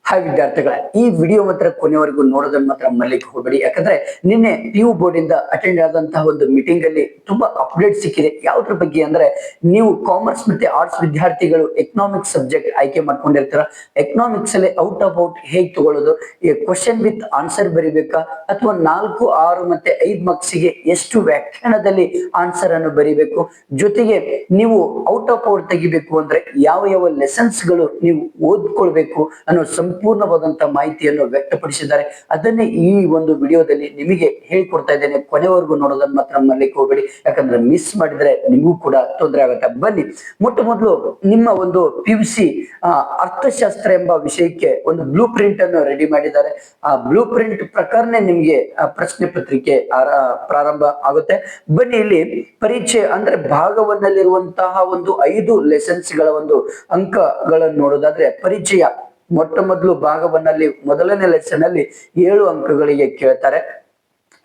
Hi ವಿದ್ಯಾರ್ಥಿಗಳ ಈ video ಮಾತ್ರ ಕೊನೆವರೆಗೂ ನೋಡೋದನ್ನ ಮಾತ್ರ ಮರಲಿಕ್ಕೆ ಹೋಗಬೇಡಿ. ಯಾಕಂದ್ರೆ ನಿನ್ನೆ PU ಬೋರ್ಡ್ ಇಂದ ಅಟೆಂಡ್ ಆದಂತಹ ಒಂದು ಮೀಟಿಂಗ್ ಅಲ್ಲಿ ತುಂಬಾ ಅಪ್ಡೇಟ್ ಸಿಕ್ಕಿದೆ. ಯಾವ್ದ್ರ ಬಗ್ಗೆ ಅಂದ್ರೆ, ನೀವು ಕಾಮರ್ಸ್ ಮತ್ತೆ ಆರ್ಟ್ಸ್ ವಿದ್ಯಾರ್ಥಿಗಳು ಎಕನಾಮಿಕ್ಸ್ ಸಬ್ಜೆಕ್ಟ್ ಆಯ್ಕೆ ಮಾಡ್ಕೊಂಡಿರ್ತೀರ. ಎಕನಾಮಿಕ್ಸ್ ಅಲ್ಲಿ ಔಟ್ ಆಫ್ ಔಟ್ ಹೇಗ್ ತಗೊಳ್ಳೋದು, ಈ ಕ್ವಶನ್ ವಿತ್ ಆನ್ಸರ್ ಬರಿಬೇಕಾ ಅಥವಾ 4, 6 ಮತ್ತೆ 5 ಮಾರ್ಕ್ಸ್ ಗೆ ಎಷ್ಟು ವ್ಯಾಖ್ಯಾನದಲ್ಲಿ ಆನ್ಸರ್ ಅನ್ನು ಬರಿಬೇಕು, ಜೊತೆಗೆ ನೀವು ಔಟ್ ಆಫ್ ಔಟ್ ತೆಗಿಬೇಕು ಅಂದ್ರೆ ಯಾವ ಯಾವ ಲೆಸನ್ಸ್ ಗಳು ನೀವು ಓದ್ಕೊಳ್ಬೇಕು ಅನ್ನೋ ಸಂಪೂರ್ಣವಾದಂತಹ ಮಾಹಿತಿಯನ್ನು ವ್ಯಕ್ತಪಡಿಸಿದ್ದಾರೆ. ಅದನ್ನೇ ಈ ಒಂದು ವಿಡಿಯೋದಲ್ಲಿ ನಿಮಗೆ ಹೇಳಿಕೊಡ್ತಾ ಇದ್ದೇನೆ. ಕೊನೆವರೆಗೂ ನೋಡೋದನ್ನ ಮಾತ್ರ ಮರಲಿಕ್ಕೆ ಹೋಗಬೇಡಿ, ಯಾಕಂದ್ರೆ ಮಿಸ್ ಮಾಡಿದ್ರೆ ನಿಮಗೂ ಕೂಡ ತೊಂದರೆ ಆಗುತ್ತೆ. ಬನ್ನಿ, ಮೊಟ್ಟ ಮೊದಲು ನಿಮ್ಮ ಒಂದು PUC ಅರ್ಥಶಾಸ್ತ್ರ ಎಂಬ ವಿಷಯಕ್ಕೆ ಒಂದು ಬ್ಲೂ ಪ್ರಿಂಟ್ ಅನ್ನು ರೆಡಿ ಮಾಡಿದ್ದಾರೆ. ಆ ಬ್ಲೂ ಪ್ರಿಂಟ್ ಪ್ರಕಾರನೇ ನಿಮ್ಗೆ ಪ್ರಶ್ನೆ ಪತ್ರಿಕೆ ಪ್ರಾರಂಭ ಆಗುತ್ತೆ. ಬನ್ನಿ, ಇಲ್ಲಿ ಪರೀಕ್ಷೆ ಅಂದ್ರೆ ಭಾಗವನ್ನಲ್ಲಿರುವಂತಹ ಒಂದು 5 ಲೆಸನ್ಸ್ ಗಳ ಒಂದು ಅಂಕಗಳನ್ನು ನೋಡೋದಾದ್ರೆ, ಪರಿಚಯ ಮೊಟ್ಟ ಮೊದಲು ಭಾಗವನ್ನಲ್ಲಿ ಮೊದಲನೇ ಲೆಸನ್ ಅಲ್ಲಿ 7 ಅಂಕಗಳಿಗೆ ಕೇಳ್ತಾರೆ.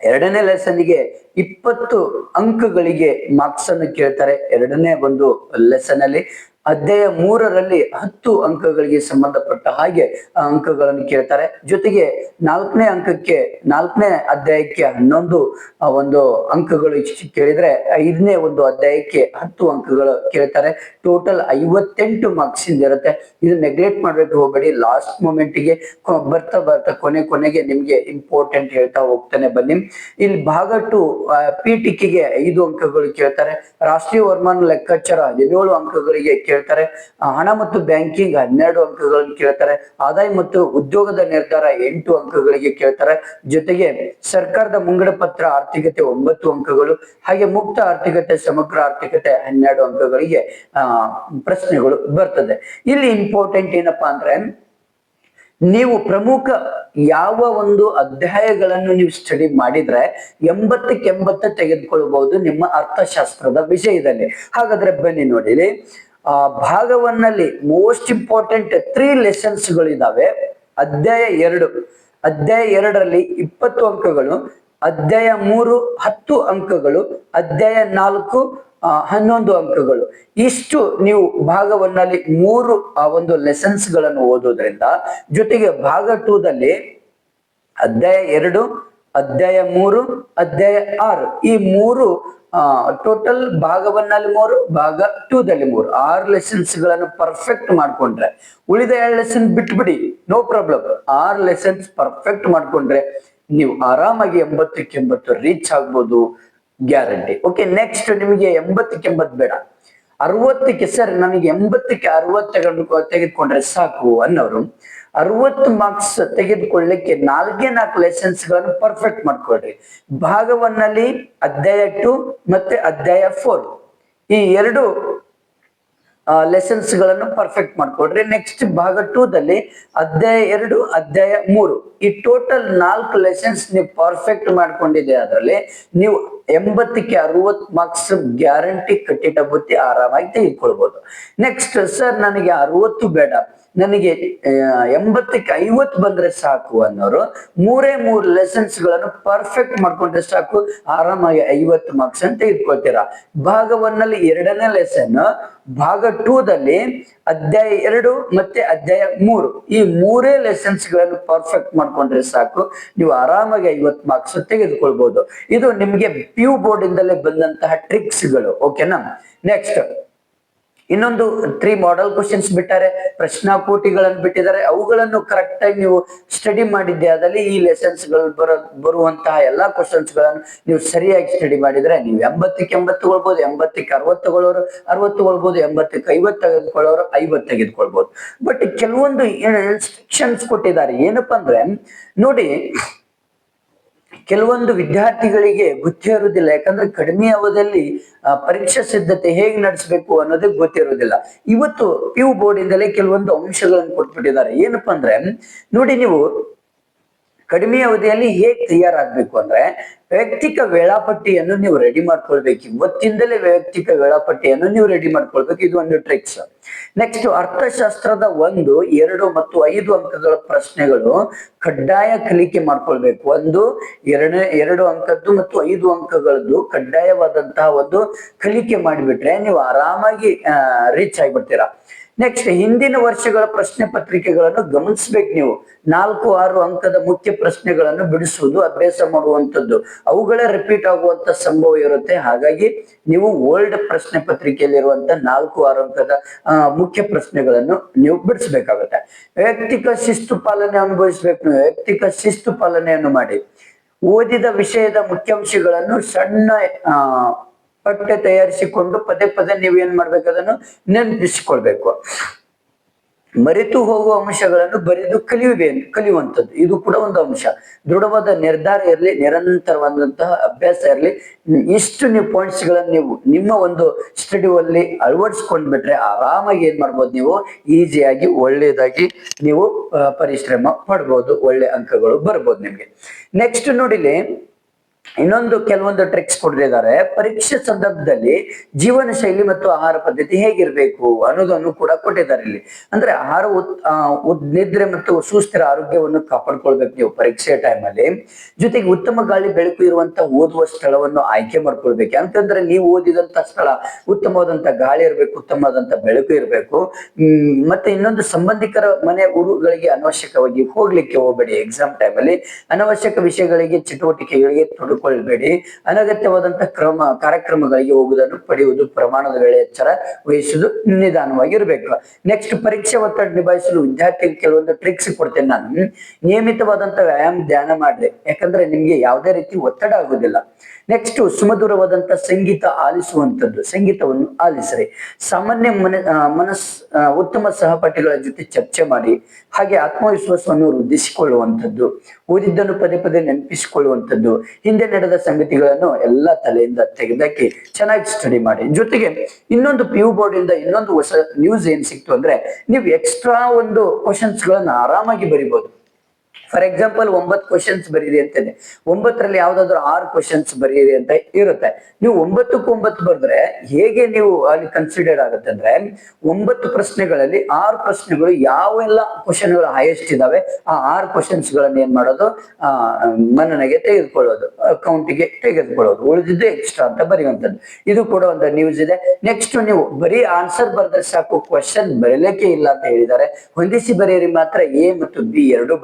ಎರಡನೇ ಲೆಸನ್ಗೆ 20 ಅಂಕಗಳಿಗೆ ಮಾರ್ಕ್ಸ್ ಅನ್ನು ಕೇಳ್ತಾರೆ. ಎರಡನೇ ಒಂದು ಲೆಸನ್ ಅಲ್ಲಿ ಅಧ್ಯಾಯ 3ರಲ್ಲಿ 10 ಅಂಕಗಳಿಗೆ ಸಂಬಂಧಪಟ್ಟ ಹಾಗೆ ಅಂಕಗಳನ್ನು ಕೇಳ್ತಾರೆ. ಜೊತೆಗೆ 4ನೇ ಅಧ್ಯಾಯಕ್ಕೆ 11 ಒಂದು ಅಂಕಗಳು ಕೇಳಿದ್ರೆ, 5ನೇ ಒಂದು ಅಧ್ಯಾಯಕ್ಕೆ 10 ಅಂಕಗಳು ಕೇಳ್ತಾರೆ. ಟೋಟಲ್ 58 ಮಾರ್ಕ್ಸ್ ಇಂದ ಇರುತ್ತೆ. ಇದು ನೆಗ್ಲೆಕ್ಟ್ ಮಾಡ್ಬೇಕು ಹೋಗ್ಬೇಡಿ. ಲಾಸ್ಟ್ ಮೂಮೆಂಟ್ ಗೆ ಬರ್ತಾ ಕೊನೆಗೆ ನಿಮ್ಗೆ ಇಂಪಾರ್ಟೆಂಟ್ ಹೇಳ್ತಾ ಹೋಗ್ತಾನೆ. ಬನ್ನಿ, ಇಲ್ಲಿ ಭಾಗ 2 ಪೀಠಿಕೆಗೆ 5 ಅಂಕಗಳು ಕೇಳ್ತಾರೆ. ರಾಷ್ಟ್ರೀಯ ವರಮಾನ ಲೆಕ್ಕಾಚಾರ 17 ಅಂಕಗಳಿಗೆ ಕೇಳ್ತಾರೆ. ಹಣ ಮತ್ತು ಬ್ಯಾಂಕಿಂಗ್ 12 ಅಂಕಗಳನ್ನು ಕೇಳ್ತಾರೆ. ಆದಾಯ ಮತ್ತು ಉದ್ಯೋಗದ ನಿರ್ಧಾರ 8 ಅಂಕಗಳಿಗೆ ಕೇಳ್ತಾರೆ. ಜೊತೆಗೆ ಸರ್ಕಾರದ ಮುಂಗಡ ಪತ್ರ ಆರ್ಥಿಕತೆ 9 ಅಂಕಗಳು, ಹಾಗೆ ಮುಕ್ತ ಆರ್ಥಿಕತೆ, ಸಮಗ್ರ ಆರ್ಥಿಕತೆ 12 ಅಂಕಗಳಿಗೆ ಪ್ರಶ್ನೆಗಳು ಬರ್ತದೆ. ಇಲ್ಲಿ ಇಂಪಾರ್ಟೆಂಟ್ ಏನಪ್ಪಾ ಅಂದ್ರೆ, ನೀವು ಪ್ರಮುಖ ಯಾವ ಒಂದು ಅಧ್ಯಾಯಗಳನ್ನು ನೀವು ಸ್ಟಡಿ ಮಾಡಿದ್ರೆ 80ಕ್ಕೆ 80 ತೆಗೆದುಕೊಳ್ಳಬಹುದು ನಿಮ್ಮ ಅರ್ಥಶಾಸ್ತ್ರದ ವಿಷಯದಲ್ಲಿ. ಹಾಗಾದ್ರೆ ಬನ್ನಿ ನೋಡಿ, ಭಾಗವನ್ನಲ್ಲಿ ಮೋಸ್ಟ್ ಇಂಪಾರ್ಟೆಂಟ್ 3 ಲೆಸನ್ಸ್ ಗಳಿದಾವೆ. ಅಧ್ಯಾಯ 2ರಲ್ಲಿ 20 ಅಂಕಗಳು, ಅಧ್ಯಾಯ 3 10 ಅಂಕಗಳು, ಅಧ್ಯಾಯ 4 11 ಅಂಕಗಳು. ಇಷ್ಟು ನೀವು ಭಾಗವನ್ನಲ್ಲಿ 3 ಒಂದು ಲೆಸನ್ಸ್ ಗಳನ್ನು ಓದೋದ್ರಿಂದ, ಜೊತೆಗೆ ಭಾಗ 2ದಲ್ಲಿ ಅಧ್ಯಾಯ 2, ಅಧ್ಯಾಯ 3, ಅಧ್ಯಾಯ 6 ಈ 3 ಟೋಟಲ್ ಭಾಗವನ್ನಲ್ಲಿ 3, ಭಾಗ 2ದಲ್ಲಿ 3, 6 ಲೆಸನ್ಸ್ ಗಳನ್ನು ಪರ್ಫೆಕ್ಟ್ ಮಾಡ್ಕೊಂಡ್ರೆ, ಉಳಿದ 2 ಲೆಸನ್ ಬಿಟ್ಬಿಡಿ, ನೋ ಪ್ರಾಬ್ಲಮ್. 6 ಲೆಸನ್ಸ್ ಪರ್ಫೆಕ್ಟ್ ಮಾಡ್ಕೊಂಡ್ರೆ ನೀವು ಆರಾಮಾಗಿ 80ಕ್ಕೆ 80 ರೀಚ್ ಆಗ್ಬೋದು, ಗ್ಯಾರಂಟಿ. ಓಕೆ, ನೆಕ್ಸ್ಟ್ ನಿಮಗೆ 80ಕ್ಕೆ 80 ಬೇಡ, 60ಕ್ಕೆ ಸರ್ ನನಗೆ 80ಕ್ಕೆ 60 ತೆಗೆದುಕೊಂಡ್ರೆ ಸಾಕು ಅನ್ನೋರು 60 ಮಾರ್ಕ್ಸ್ ತೆಗೆದುಕೊಳ್ಳಲಿಕ್ಕೆ 4 ಲೆಸನ್ಸ್ ಗಳನ್ನು ಪರ್ಫೆಕ್ಟ್ ಮಾಡ್ಕೊಳ್ರಿ. ಭಾಗವನ್ನಲ್ಲಿ ಅಧ್ಯಾಯ 2 ಮತ್ತೆ ಅಧ್ಯಾಯ 4 ಈ 2 ಲೆಸನ್ಸ್ ಗಳನ್ನು ಪರ್ಫೆಕ್ಟ್ ಮಾಡ್ಕೊಳ್ರಿ. ನೆಕ್ಸ್ಟ್ ಭಾಗ 2ದಲ್ಲಿ ಅಧ್ಯಾಯ 2, ಅಧ್ಯಾಯ 3 ಈ ಟೋಟಲ್ 4 ಲೆಸನ್ಸ್ ನೀವು ಪರ್ಫೆಕ್ಟ್ ಮಾಡ್ಕೊಂಡಿದೆ. ಅದರಲ್ಲಿ ನೀವು 80ಕ್ಕೆ 60 ಮಾರ್ಕ್ಸ್ ಗ್ಯಾರಂಟಿ ಕಟ್ಟಿಟ ಬುತ್ತಿ ಆರಾಮಾಗಿ ತೆಗೆದುಕೊಳ್ಬಹುದು. ನೆಕ್ಸ್ಟ್ ಸರ್ ನನಗೆ 60 ಬೇಡ, ನನಗೆ 80ಕ್ಕೆ 50 ಬಂದ್ರೆ ಸಾಕು ಅನ್ನೋರು 3 ಲೆಸನ್ಸ್ ಗಳನ್ನು ಪರ್ಫೆಕ್ಟ್ ಮಾಡ್ಕೊಂಡ್ರೆ ಸಾಕು, ಆರಾಮಾಗಿ 50 ಮಾರ್ಕ್ಸ್ ಅಂತ ತೆಗೆದುಕೊಳ್ತೀರಾ. ಭಾಗವನ್ನಲ್ಲಿ 2ನೇ ಲೆಸನ್ ಭಾಗ 2ದಲ್ಲಿ ಅಧ್ಯಾಯ 2 ಮತ್ತೆ ಅಧ್ಯಾಯ 3 ಈ 3 ಲೆಸನ್ಸ್ ಗಳನ್ನು ಪರ್ಫೆಕ್ಟ್ ಮಾಡ್ಕೊಂಡ್ರೆ ಸಾಕು, ನೀವು ಆರಾಮಾಗಿ 50 ಮಾರ್ಕ್ಸ್ ತೆಗೆದುಕೊಳ್ಬಹುದು. ಇದು ನಿಮ್ಗೆ PU ಬೋರ್ಡ್ ಇಂದಲೇ ಬಂದಂತಹ ಟ್ರಿಕ್ಸ್ ಗಳು. ಓಕೆನಾ? ನೆಕ್ಸ್ಟ್ ಇನ್ನೊಂದು 3 ಮಾಡೆಲ್ ಕ್ವಶನ್ಸ್ ಬಿಟ್ಟಾರೆ, ಪ್ರಶ್ನಾಕೋಟಿಗಳನ್ನು ಬಿಟ್ಟಿದ್ದಾರೆ. ಅವುಗಳನ್ನು ಕರೆಕ್ಟ್ ಆಗಿ ನೀವು ಸ್ಟಡಿ ಮಾಡಿದ್ದೆ ಆದಲ್ಲಿ ಈ ಲೆಸನ್ಸ್ ಗಳು ಬರುವಂತಹ ಎಲ್ಲಾ ಕ್ವಶನ್ಸ್ ಗಳನ್ನು ನೀವು ಸರಿಯಾಗಿ ಸ್ಟಡಿ ಮಾಡಿದ್ರೆ ನೀವು 80ಕ್ಕೆ 80 ತಗೊಳ್ಬಹುದು, 80ಕ್ಕೆ 60 ತಗೊಳ್ಳೋರು 60 ತಗೊಳ್ಬಹುದು, 80ಕ್ಕೆ 50 ತೆಗೆದುಕೊಳ್ಳೋರು 50 ತೆಗೆದುಕೊಳ್ಬಹುದು. ಬಟ್ ಕೆಲವೊಂದು ಇನ್ಸ್ಟ್ರಕ್ಷನ್ಸ್ ಕೊಟ್ಟಿದ್ದಾರೆ. ಏನಪ್ಪಾ ಅಂದ್ರೆ ನೋಡಿ, ಕೆಲವೊಂದು ವಿದ್ಯಾರ್ಥಿಗಳಿಗೆ ಗೊತ್ತಿರುವುದಿಲ್ಲ. ಯಾಕಂದ್ರೆ ಕಡಿಮೆ ಅವಧಿಯಲ್ಲಿ ಪರೀಕ್ಷಾ ಸಿದ್ಧತೆ ಹೇಗೆ ನಡೆಸಬೇಕು ಅನ್ನೋದೇ ಗೊತ್ತಿರುವುದಿಲ್ಲ. ಇವತ್ತು PU ಬೋರ್ಡ್ ಇಂದಲೇ ಕೆಲವೊಂದು ಅಂಶಗಳನ್ನು ಕೊಟ್ಬಿಟ್ಟಿದ್ದಾರೆ. ಏನಪ್ಪಾ ಅಂದ್ರೆ ನೋಡಿ, ನೀವು ಕಡಿಮೆ ಅವಧಿಯಲ್ಲಿ ಹೇಗೆ ತಯಾರಾಗಬೇಕು ಅಂದ್ರೆ, ವೈಯಕ್ತಿಕ ವೇಳಾಪಟ್ಟಿಯನ್ನು ನೀವು ರೆಡಿ ಮಾಡ್ಕೊಳ್ಬೇಕು. ಇವತ್ತಿಂದಲೇ ವೈಯಕ್ತಿಕ ವೇಳಾಪಟ್ಟಿಯನ್ನು ನೀವು ರೆಡಿ ಮಾಡ್ಕೊಳ್ಬೇಕು. ಇದು ಒಂದು ಟ್ರಿಕ್ಸ್. ನೆಕ್ಸ್ಟ್ ಅರ್ಥಶಾಸ್ತ್ರದ 1, 2 ಮತ್ತು 5 ಅಂಕಗಳ ಪ್ರಶ್ನೆಗಳು ಕಡ್ಡಾಯ ಕಲಿಕೆ ಮಾಡ್ಕೊಳ್ಬೇಕು. 1, 2 ಅಂಕದ್ದು ಮತ್ತು 5 ಅಂಕಗಳದ್ದು ಕಡ್ಡಾಯವಾದಂತಹ ಒಂದು ಕಲಿಕೆ ಮಾಡಿಬಿಟ್ರೆ ನೀವು ಆರಾಮಾಗಿ ರೀಚ್ ಆಗಿಬಿಡ್ತೀರಾ. ನೆಕ್ಸ್ಟ್ ಹಿಂದಿನ ವರ್ಷಗಳ ಪ್ರಶ್ನೆ ಪತ್ರಿಕೆಗಳನ್ನು ಗಮನಿಸ್ಬೇಕು ನೀವು. 4-6 ಅಂಕದ ಮುಖ್ಯ ಪ್ರಶ್ನೆಗಳನ್ನು ಬಿಡಿಸುವುದು ಅಭ್ಯಾಸ ಮಾಡುವಂತದ್ದು. ಅವುಗಳೇ ರಿಪೀಟ್ ಆಗುವಂತ ಸಂಭವ ಇರುತ್ತೆ. ಹಾಗಾಗಿ ನೀವು ಓಲ್ಡ್ ಪ್ರಶ್ನೆ ಪತ್ರಿಕೆಯಲ್ಲಿರುವಂತ 4-6 ಅಂಕದ ಮುಖ್ಯ ಪ್ರಶ್ನೆಗಳನ್ನು ನೀವು ಬಿಡಿಸ್ಬೇಕಾಗುತ್ತೆ. ವೈಯಕ್ತಿಕ ಶಿಸ್ತು ಪಾಲನೆ ಅನುಭವಿಸ್ಬೇಕು. ನೀವು ವೈಯಕ್ತಿಕ ಶಿಸ್ತು ಪಾಲನೆಯನ್ನು ಮಾಡಿ. ಓದಿದ ವಿಷಯದ ಮುಖ್ಯಾಂಶಗಳನ್ನು ಸಣ್ಣ ಪಠ್ಯ ತಯಾರಿಸಿಕೊಂಡು ಪದೇ ಪದೇ ನೀವೇನ್ ಮಾಡ್ಬೇಕು, ಅದನ್ನು ನೆನಪಿಸಿಕೊಳ್ಬೇಕು. ಮರೆತು ಹೋಗುವ ಅಂಶಗಳನ್ನು ಬರೆದು ಕಲಿಯುವಂಥದ್ದು ಇದು ಕೂಡ ಒಂದು ಅಂಶ. ದೃಢವಾದ ನಿರ್ಧಾರ ಇರಲಿ, ನಿರಂತರವಾದಂತಹ ಅಭ್ಯಾಸ ಇರಲಿ. ಇಷ್ಟು ನೀವು ಪಾಯಿಂಟ್ಸ್ ಗಳನ್ನ ನೀವು ನಿಮ್ಮ ಒಂದು ಸ್ಟಡಿಯಲ್ಲಿ ಅಳವಡಿಸ್ಕೊಂಡ್ಬಿಟ್ರೆ ಆರಾಮಾಗಿ ಏನ್ ಮಾಡ್ಬೋದು, ನೀವು ಈಸಿಯಾಗಿ ಒಳ್ಳೇದಾಗಿ ನೀವು ಪರಿಶ್ರಮ ಪಡ್ಬೋದು, ಒಳ್ಳೆ ಅಂಕಗಳು ಬರ್ಬೋದು ನಿಮ್ಗೆ. ನೆಕ್ಸ್ಟ್ ನೋಡಿಲಿ, ಇನ್ನೊಂದು ಕೆಲವೊಂದು ಟ್ರಿಕ್ಸ್ ಕೊಟ್ಟಿದ್ದಾರೆ. ಪರೀಕ್ಷೆ ಸಂದರ್ಭದಲ್ಲಿ ಜೀವನ ಶೈಲಿ ಮತ್ತು ಆಹಾರ ಪದ್ಧತಿ ಹೇಗಿರ್ಬೇಕು ಅನ್ನೋದನ್ನು ಕೂಡ ಕೊಟ್ಟಿದ್ದಾರೆ ಇಲ್ಲಿ. ಅಂದ್ರೆ ನಿದ್ರೆ ಮತ್ತು ಸುಸ್ಥಿರ ಆರೋಗ್ಯವನ್ನು ಕಾಪಾಡ್ಕೊಳ್ಬೇಕು ನೀವು ಪರೀಕ್ಷೆ ಟೈಮ್ ಅಲ್ಲಿ. ಜೊತೆಗೆ ಉತ್ತಮ ಗಾಳಿ ಬೆಳಕು ಇರುವಂತ ಓದುವ ಸ್ಥಳವನ್ನು ಆಯ್ಕೆ ಮಾಡ್ಕೊಳ್ಬೇಕು. ಯಾಕಂದ್ರೆ ನೀವು ಓದಿದಂತ ಸ್ಥಳ ಉತ್ತಮವಾದಂತ ಗಾಳಿ ಇರ್ಬೇಕು, ಉತ್ತಮವಾದಂತ ಬೆಳಕು ಇರಬೇಕು. ಮತ್ತೆ ಇನ್ನೊಂದು, ಸಂಬಂಧಿಕರ ಮನೆ ಊರುಗಳಿಗೆ ಅನವಶ್ಯಕವಾಗಿ ಹೋಗ್ಲಿಕ್ಕೆ ಹೋಗ್ಬೇಡಿ. ಎಕ್ಸಾಮ್ ಟೈಮ್ ಅಲ್ಲಿ ಅನವಶ್ಯಕ ವಿಷಯಗಳಿಗೆ, ಚಟುವಟಿಕೆಗಳಿಗೆ ತೊಡಕೊಳ್ಬೇಡಿ. ಅನಗತ್ಯವಾದಂತಹ ಕಾರ್ಯಕ್ರಮಗಳಿಗೆ ಹೋಗುವುದನ್ನು ಪಡೆಯುವುದು, ಪ್ರಮಾಣದ ವೇಳೆ ಎಚ್ಚರ ವಹಿಸುವುದು, ನಿಧಾನವಾಗಿರ್ಬೇಕು. ನೆಕ್ಸ್ಟ್, ಪರೀಕ್ಷೆ ಒತ್ತಡ ನಿಭಾಯಿಸಲು ವಿದ್ಯಾರ್ಥಿಗೆ ಕೆಲವೊಂದು ಟ್ರಿಕ್ಸ್ ಕೊಡ್ತೇನೆ ನಾನು. ನಿಯಮಿತವಾದಂತ ವ್ಯಾಯಾಮ, ಧ್ಯಾನ ಮಾಡ್ರಿ, ಯಾಕಂದ್ರೆ ನಿಮ್ಗೆ ಯಾವುದೇ ರೀತಿ ಒತ್ತಡ ಆಗುದಿಲ್ಲ. ನೆಕ್ಸ್ಟ್, ಸುಮಧುರವಾದಂತ ಸಂಗೀತ ಆಲಿಸುವಂತದ್ದು, ಸಂಗೀತವನ್ನು ಆಲಿಸ್ರಿ. ಸಾಮಾನ್ಯ ಉತ್ತಮ ಸಹಪಾಠಿಗಳ ಜೊತೆ ಚರ್ಚೆ ಮಾಡಿ. ಹಾಗೆ ಆತ್ಮವಿಶ್ವಾಸವನ್ನು ವೃದ್ಧಿಸಿಕೊಳ್ಳುವಂಥದ್ದು, ಓದಿದ್ದನ್ನು ಪದೇ ಪದೇ ನೆನಪಿಸಿಕೊಳ್ಳುವಂಥದ್ದು, ಹಿಂದೆ ನಡೆದ ಸಂಗತಿಗಳನ್ನು ಎಲ್ಲ ತಲೆಯಿಂದ ತೆಗೆದಕ್ಕೆ ಚೆನ್ನಾಗಿ ಸ್ಟಡಿ ಮಾಡಿ. ಜೊತೆಗೆ ಇನ್ನೊಂದು PU ಬೋರ್ಡ್ ಇಂದ ಇನ್ನೊಂದು ಹೊಸ ನ್ಯೂಸ್ ಏನ್ ಸಿಕ್ತು ಅಂದ್ರೆ, ನೀವು ಎಕ್ಸ್ಟ್ರಾ ಒಂದು ಕ್ವಶನ್ಸ್ ಗಳನ್ನ ಆರಾಮಾಗಿ ಬರಿಬಹುದು. ಫಾರ್ ಎಕ್ಸಾಂಪಲ್ 9 ಕ್ವಶನ್ಸ್ ಬರೀರಿ ಅಂತೇನೆ, 9ರಲ್ಲಿ ಯಾವ್ದಾದ್ರು 6 ಕ್ವಶನ್ಸ್ ಬರೀರಿ ಅಂತ ಇರುತ್ತೆ. ನೀವು 9ಕ್ಕೂ 9 ಬರೆದ್ರೆ ಹೇಗೆ ನೀವು ಅಲ್ಲಿ ಕನ್ಸಿಡರ್ ಆಗುತ್ತೆ ಅಂದ್ರೆ, 9 ಪ್ರಶ್ನೆಗಳಲ್ಲಿ 6 ಪ್ರಶ್ನೆಗಳು ಯಾವೆಲ್ಲ ಕ್ವಶನ್ಗಳು ಹೈಯೆಸ್ಟ್ ಇದಾವೆ ಆ 6 ಕ್ವಶನ್ಸ್ ಗಳನ್ನ ಏನ್ ಮಾಡೋದು, ಮನನೆಗೆ ತೆಗೆದುಕೊಳ್ಳೋದು, ಅಕೌಂಟಿಗೆ ತೆಗೆದುಕೊಳ್ಳೋದು, ಉಳಿದಿದ್ದು ಎಕ್ಸ್ಟ್ರಾ ಅಂತ ಬರೆಯುವಂಥದ್ದು. ಇದು ಕೂಡ ಒಂದು ನ್ಯೂಸ್ ಇದೆ. ನೆಕ್ಸ್ಟ್, ನೀವು ಬರೀ ಆನ್ಸರ್ ಬರೆದ್ರೆ ಸಾಕು, ಕ್ವಶನ್ ಬರೀಲಿಕ್ಕೆ ಇಲ್ಲ ಅಂತ ಹೇಳಿದ್ದಾರೆ. ಹೊಂದಿಸಿ ಬರೆಯಿರಿ ಮಾತ್ರ, A ಮತ್ತು B ಎರಡು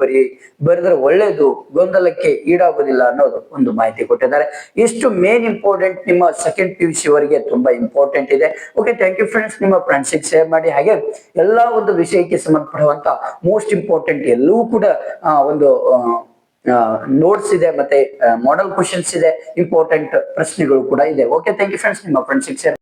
ಬರೆದ್ರೆ ಒಳ್ಳೇದು, ಗೊಂದಲಕ್ಕೆ ಈಡಾಗೋದಿಲ್ಲ ಅನ್ನೋದು ಒಂದು ಮಾಹಿತಿ ಕೊಟ್ಟಿದ್ದಾರೆ. ಇಷ್ಟು ಮೇನ್ ಇಂಪಾರ್ಟೆಂಟ್ ನಿಮ್ಮ ಸೆಕೆಂಡ್ PUC ವರೆಗೆ ತುಂಬಾ ಇಂಪಾರ್ಟೆಂಟ್ ಇದೆ. Okay, thank you friends. ನಿಮ್ಮ ಫ್ರೆಂಡ್ಸಿಗೆ ಶೇರ್ ಮಾಡಿ. ಹಾಗೆ ಎಲ್ಲಾ ಒಂದು ವಿಷಯಕ್ಕೆ ಸಂಬಂಧಪಡುವಂತ ಮೋಸ್ಟ್ ಇಂಪಾರ್ಟೆಂಟ್ ಎಲ್ಲವೂ ಕೂಡ ಒಂದು ನೋಟ್ಸ್ ಇದೆ, ಮತ್ತೆ ಮಾಡೆಲ್ ಕ್ವಶನ್ಸ್ ಇದೆ, ಇಂಪಾರ್ಟೆಂಟ್ ಪ್ರಶ್ನೆಗಳು ಕೂಡ ಇದೆ. Okay, thank you friends. ನಿಮ್ಮ ಫ್ರೆಂಡ್ಸಿಗೆ ಶೇರ್